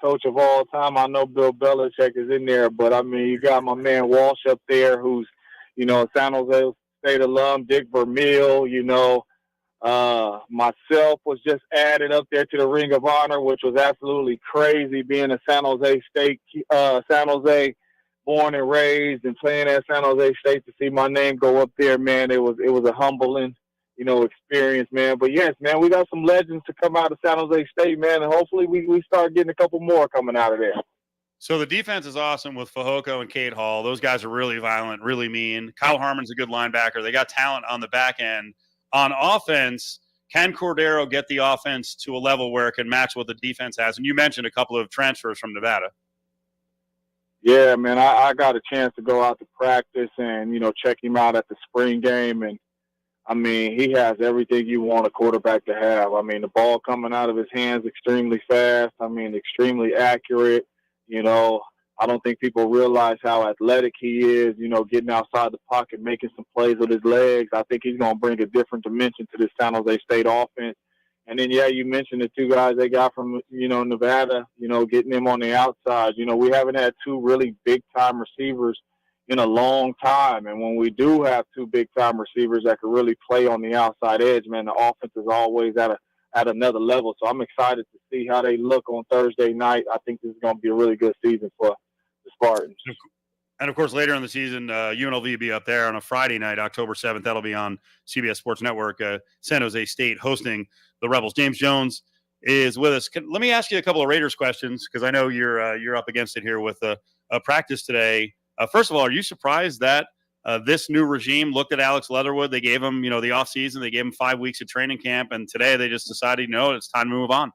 coach of all time. I know Bill Belichick is in there, but, I mean, you got my man Walsh up there who's, a San Jose State alum, Dick Vermeil, myself was just added up there to the Ring of Honor, which was absolutely crazy being a San Jose born and raised and playing at San Jose State. To see my name go up there, man, it was a humbling, experience, man. But yes, man, we got some legends to come out of San Jose State, man, and hopefully we start getting a couple more coming out of there. So the defense is awesome with Fehoko and Cade Hall. Those guys are really violent, really mean. Kyle Harmon's a good linebacker. They got talent on the back end. On offense, can Cordero get the offense to a level where it can match what the defense has? And you mentioned a couple of transfers from Nevada. Yeah, man, I got a chance to go out to practice and, check him out at the spring game. And, I mean, he has everything you want a quarterback to have. I mean, the ball coming out of his hands extremely fast. I mean, extremely accurate. I don't think people realize how athletic he is, getting outside the pocket, making some plays with his legs. I think he's going to bring a different dimension to this San Jose State offense. And then, yeah, you mentioned the two guys they got from, Nevada, getting them on the outside. We haven't had two really big-time receivers in a long time. And when we do have two big-time receivers that can really play on the outside edge, man, the offense is always at another level. So I'm excited to see how they look on Thursday night. I think this is going to be a really good season for the Spartans. And, of course, later in the season, UNLV will be up there on a Friday night, October 7th. That'll be on CBS Sports Network. San Jose State hosting the Rebels. James Jones is with us. Let me ask you a couple of Raiders questions because I know you're up against it here with a practice today. First of all, are you surprised that this new regime looked at Alex Leatherwood? They gave him, the offseason. They gave him 5 weeks of training camp, and today they just decided, it's time to move on.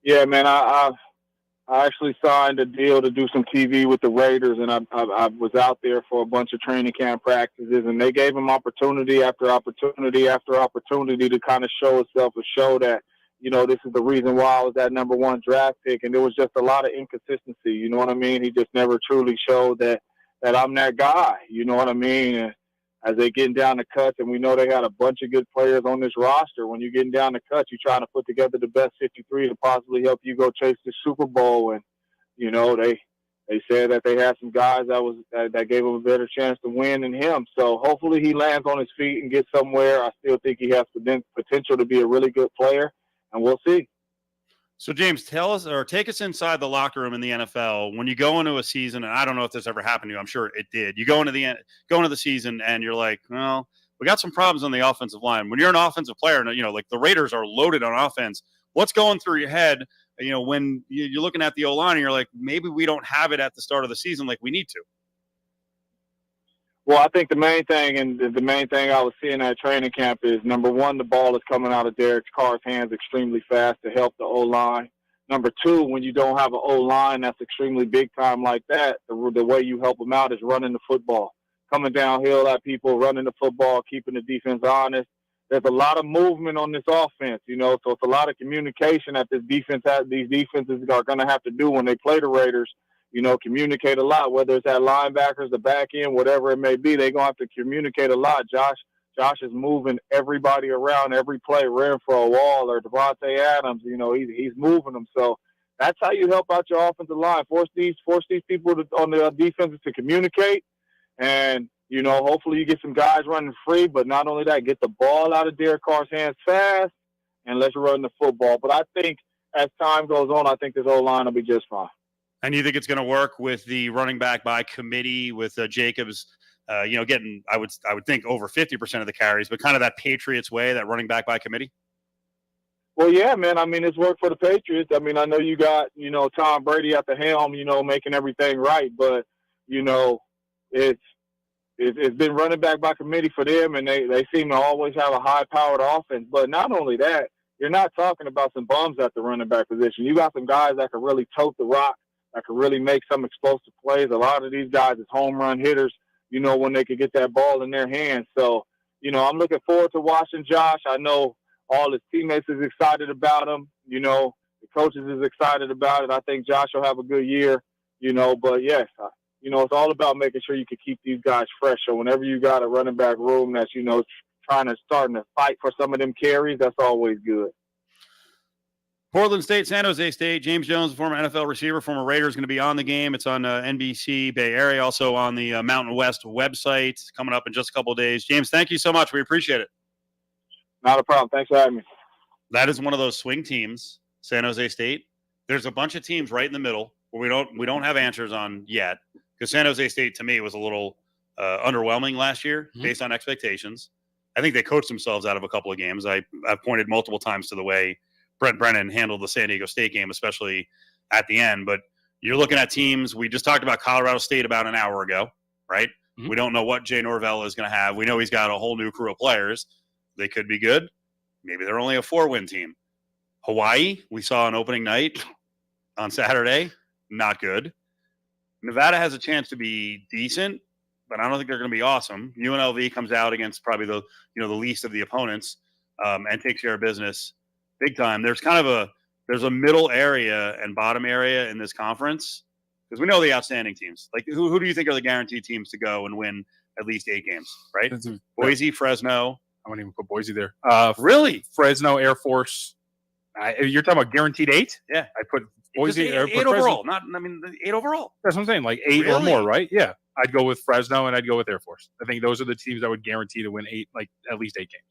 Yeah, man, I actually signed a deal to do some TV with the Raiders, and I was out there for a bunch of training camp practices, and they gave him opportunity after opportunity after opportunity to kind of show itself and show that, this is the reason why I was that number one draft pick, and there was just a lot of inconsistency, you know what I mean? He just never truly showed that I'm that guy, you know what I mean? And as they getting down the cuts, and we know they got a bunch of good players on this roster. When you're getting down the cuts, you're trying to put together the best 53 to possibly help you go chase the Super Bowl. And, they said that they had some guys that gave him a better chance to win than him. So hopefully he lands on his feet and gets somewhere. I still think he has potential to be a really good player, and we'll see. So, James, tell us or take us inside the locker room in the NFL. When you go into a season, and I don't know if this ever happened to you, I'm sure it did. You go into the season, and you're like, well, we got some problems on the offensive line. When you're an offensive player, like the Raiders are loaded on offense, what's going through your head, when you're looking at the O-line and you're like, maybe we don't have it at the start of the season like we need to? Well, I think the main thing I was seeing at training camp is, number one, the ball is coming out of Derek Carr's hands extremely fast to help the O-line. Number two, when you don't have an O-line that's extremely big time like that, the way you help them out is running the football, coming downhill at people, running the football, keeping the defense honest. There's a lot of movement on this offense, so it's a lot of communication that these defenses are going to have to do when they play the Raiders. Communicate a lot, whether it's at linebackers, the back end, whatever it may be. They're going to have to communicate a lot. Josh is moving everybody around every play. Renfro, Waller, Devontae Adams, he's moving them. So that's how you help out your offensive line. Force these people on the defenses to communicate. And, hopefully you get some guys running free. But not only that, get the ball out of Derek Carr's hands fast and let's run the football. But I think as time goes on, I think this O-line will be just fine. And you think it's going to work with the running back by committee with Jacobs, getting, I would think, over 50% of the carries, but kind of that Patriots way, that running back by committee? Well, yeah, man. I mean, it's worked for the Patriots. I mean, I know you got, Tom Brady at the helm, making everything right. But, it's been running back by committee for them, and they seem to always have a high-powered offense. But not only that, you're not talking about some bums at the running back position. You got some guys that can really tote the rock, that can really make some explosive plays. A lot of these guys is home run hitters, when they could get that ball in their hands. So, I'm looking forward to watching Josh. I know all his teammates is excited about him. The coaches is excited about it. I think Josh will have a good year, but yes, it's all about making sure you can keep these guys fresh. So whenever you got a running back room that's, starting to fight for some of them carries, that's always good. Portland State, San Jose State. James Jones, former NFL receiver, former Raider, is going to be on the game. It's on NBC Bay Area, also on the Mountain West website, coming up in just a couple of days. James, thank you so much. We appreciate it. Not a problem. Thanks for having me. That is one of those swing teams, San Jose State. There's a bunch of teams right in the middle where we don't have answers on yet, because San Jose State, to me, was a little underwhelming last year based on expectations. I think they coached themselves out of a couple of games. I've pointed multiple times to the way Brent Brennan handled the San Diego State game, especially at the end. But you're looking at teams. We just talked about Colorado State about an hour ago, right? We don't know what Jay Norvell is going to have. We know he's got a whole new crew of players. They could be good. Maybe they're only a 4-win team. Hawaii, we saw an opening night on Saturday. Not good. Nevada has a chance to be decent, but I don't think they're going to be awesome. UNLV comes out against probably the least of the opponents and takes care of business big time. There's kind of a middle area and bottom area in this conference, because we know the outstanding teams. Like who do you think are the guaranteed teams to go and win at least 8 games, right? Boise, Fresno. I wouldn't even put Boise there. Really? Fresno, Air Force. You're talking about guaranteed 8? Yeah. I put Boise. 8 overall. 8 overall. That's what I'm saying. Like 8 or Really? more, right? Yeah. I'd go with Fresno and I'd go with Air Force. I think those are the teams I would guarantee to win 8, like at least 8 games.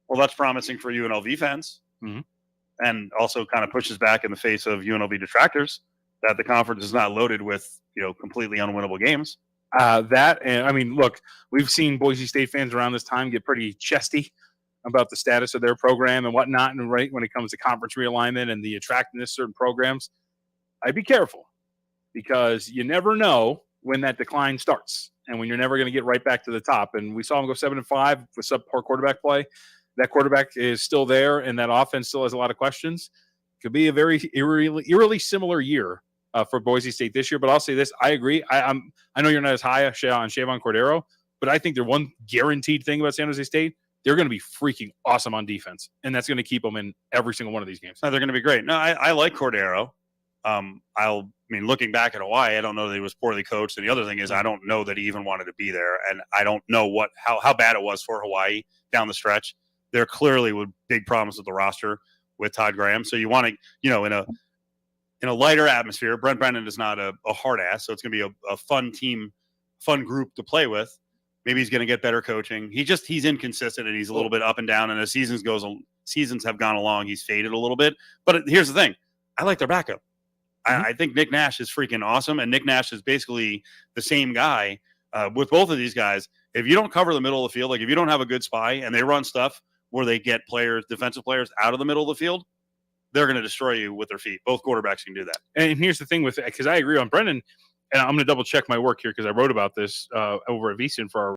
Well, that's promising for UNLV fans, and also kind of pushes back in the face of UNLV detractors that the conference is not loaded with completely unwinnable games. Look, we've seen Boise State fans around this time get pretty chesty about the status of their program and whatnot, and right when it comes to conference realignment and the attractiveness of certain programs, I'd be careful, because you never know when that decline starts and when you're never going to get right back to the top. And we saw them go 7-5 with subpar quarterback play. That quarterback is still there, and that offense still has a lot of questions. Could be a very eerily similar year for Boise State this year. But I'll say this: I agree. I know you're not as high on Shavon Cordero, but I think the one guaranteed thing about San Jose State, they're going to be freaking awesome on defense, and that's going to keep them in every single one of these games. No, they're going to be great. No, I like Cordero. Looking back at Hawaii, I don't know that he was poorly coached. And the other thing is, I don't know that he even wanted to be there. And I don't know how bad it was for Hawaii down the stretch. There clearly were big problems with the roster with Todd Graham. So you want to, in a lighter atmosphere, Brent Brennan is not a hard ass. So it's going to be a fun team, fun group to play with. Maybe he's going to get better coaching. He's inconsistent, and he's a little bit up and down. And as seasons have gone along, he's faded a little bit. But here's the thing. I like their backup. I think Nick Nash is freaking awesome, and Nick Nash is basically the same guy with both of these guys. If you don't cover the middle of the field, like if you don't have a good spy and they run stuff where they get defensive players out of the middle of the field, they're going to destroy you with their feet. Both quarterbacks can do that. And here's the thing because I agree on Brennan, and I'm going to double check my work here because I wrote about this over at VSiN for our